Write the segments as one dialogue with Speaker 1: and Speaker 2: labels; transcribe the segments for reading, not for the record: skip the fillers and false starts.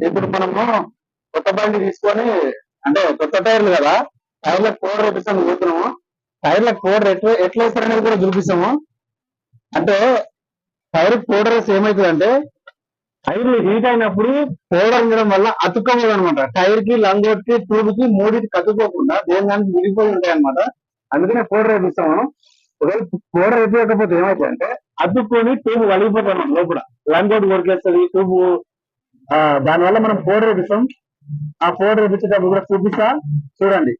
Speaker 1: ఇప్పుడు మనము కొత్త బండి తీసుకొని అంటే కొత్త టైర్లు కదా, టైర్లకు పౌడర్ వేపిస్తాను పోతున్నాము. టైర్లకు పౌడర్ ఎట్లా వేస్తారనేది కూడా చూపిస్తాము. అంటే టైర్ పౌడర్ వేస్తే ఏమవుతుంది అంటే టైర్లు హీట్ అయినప్పుడు పౌడర్ ఉండడం వల్ల అతుక్కోదు అనమాట. టైర్ కి, లంగోట్ కి, ట్యూబ్ కి మూడికి కతుక్కోకుండా దేని దానికి విడిపోయి ఉంటాయి అనమాట. అందుకనే పౌడర్ వేపిస్తాము. ఒకవేళ పౌడర్ వేపించకపోతే ఏమవుతుంది అంటే అతుక్కొని ట్యూబ్ వలిగిపోతాం లోపల, లంగోట్ కొరికేస్తుంది ట్యూబ్. దానివల్ల మనం పౌడర్ వేపిస్తాం. ఆ పౌడర్ వేపించేటప్పుడు కూడా చూపిస్తా, చూడండి.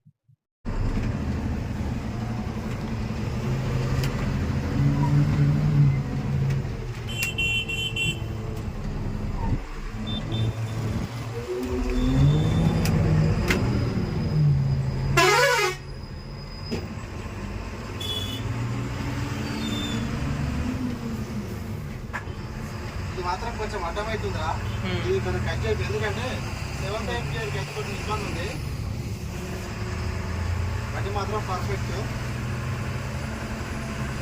Speaker 2: మాత్రం కొంచెం అడ్డమవుతుందిరా, ఇది కొంచెం కట్ చేయదు. ఎందుకంటే 7th టైం కట్ కొంచెం ఇబ్బంది ఉంది. అది మాత్రం పర్ఫెక్ట్.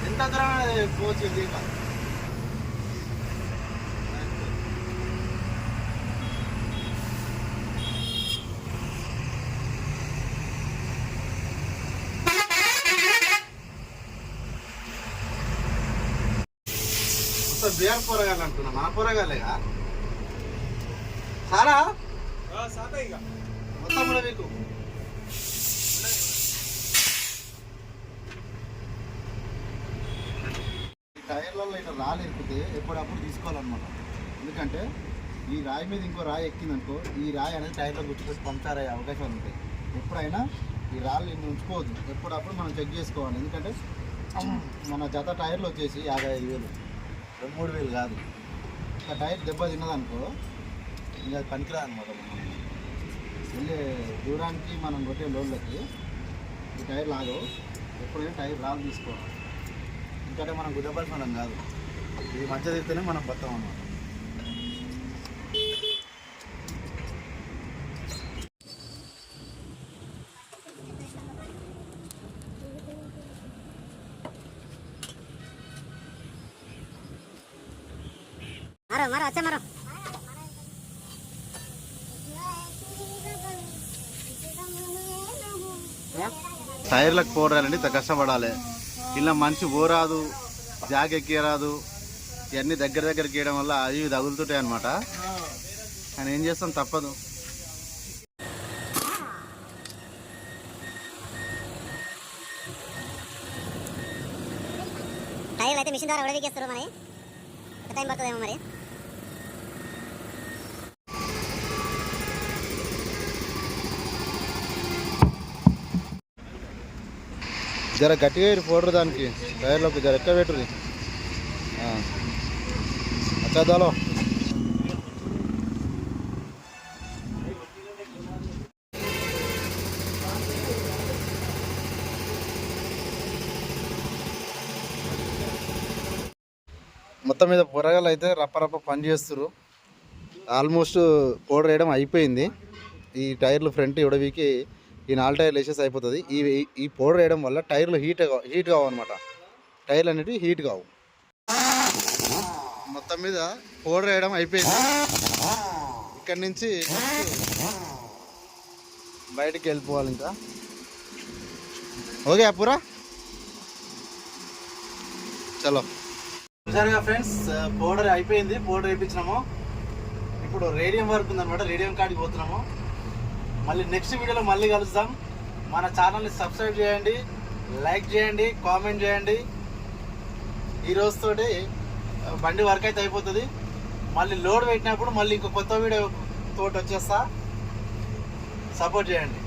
Speaker 2: ఎంత దూరం పోవచ్చు ఇది కాదు. బేర్ కూరగాయలు అంటున్నా, మన కూరగాయలేగా సారా మొత్తం కూడా మీకు టైర్లలో ఇట్లా రాళ్ళు ఎక్కితే ఎప్పుడప్పుడు తీసుకోవాలన్నమాట. ఎందుకంటే ఈ రాయి మీద ఇంకో రాయి ఎక్కిందనుకో, ఈ రాయి అనేది టైర్లో గుర్తుపెట్టి పంక్చర్ అయ్యే అవకాశాలు ఉంటాయి. ఎప్పుడైనా ఈ రాళ్ళు ఇన్ని ఉంచుకోవద్దు, ఎప్పుడప్పుడు మనం చెక్ చేసుకోవాలి. ఎందుకంటే మన జత టైర్లు వచ్చేసి 55,000, 3,000 కాదు. ఇంకా టైర్ దెబ్బ తిన్నదనుకో ఇంకా అది పనికిరాదు అనమాట. మనం వెళ్ళే దూరానికి మనం కొట్టే లోడ్లకి ఈ టైర్ లాగవు. ఎప్పుడైనా టైర్ రాళ్ళు తీసుకోవాలి. ఎందుకంటే మనం గుద్దపరచడం కాదు, ఇది మధ్య తిరిగితేనే మనం బతాం అన్నమాట.
Speaker 3: मारो अच्छा मारो।
Speaker 2: టైర్లకు పోరాలంటే ఇంత కష్టపడాలి. ఇలా మనిషి పోరాదు, జాగ్ ఎక్కిరాదు. ఇవన్నీ దగ్గర గీయడం వల్ల అవి తగులుతుంటాయి అనమాట. కానీ ఏం చేస్తాం, తప్పదు.
Speaker 3: టైర్లు అయితే మిషన్ ద్వారా ఉడదీకేస్తారు, మరి టైం పడుతుందేమో మరి.
Speaker 2: జర గట్టిగా పౌడర్ దానికి టైర్లోకి జర ఎక్క పెట్టుది అచ్చాదాలో. మొత్తం మీద పొరగాలు అయితే రప్ప పని చేస్తారు. ఆల్మోస్ట్ పౌడర్ వేయడం అయిపోయింది. ఈ టైర్లు ఫ్రంట్ ఇవడవికి ఈ 4 టైర్లు వేసేసి అయిపోతుంది. ఈ పౌడర్ వేయడం వల్ల టైర్లు హీట్ కావు అనమాట. టైర్లు అనేవి హీట్ కావు. మొత్తం మీద పౌడర్ వేయడం అయిపోయింది. ఇక్కడి నుంచి బయటికి వెళ్ళిపోవాలి ఇంకా. ఓకే అప్పురా, చలో. సరిగా ఫ్రెండ్స్, పౌడర్ అయిపోయింది. పౌడర్ వేయించినాము. ఇప్పుడు రేడియం వర్క్ ఉందన్నమాట. రేడియం కాడికి పోతున్నాము. మళ్ళీ నెక్స్ట్ వీడియోలో మళ్ళీ కలుద్దాం. మన ఛానల్ని సబ్స్క్రైబ్ చేయండి, లైక్ చేయండి, కామెంట్ చేయండి. ఈ రోజుతోటి బండి వర్క్ అయితే అయిపోతుంది. మళ్ళీ లోడ్ పెట్టినప్పుడు మళ్ళీ ఇంకో కొత్త వీడియో తోటి వచ్చేస్తా. సపోర్ట్ చేయండి.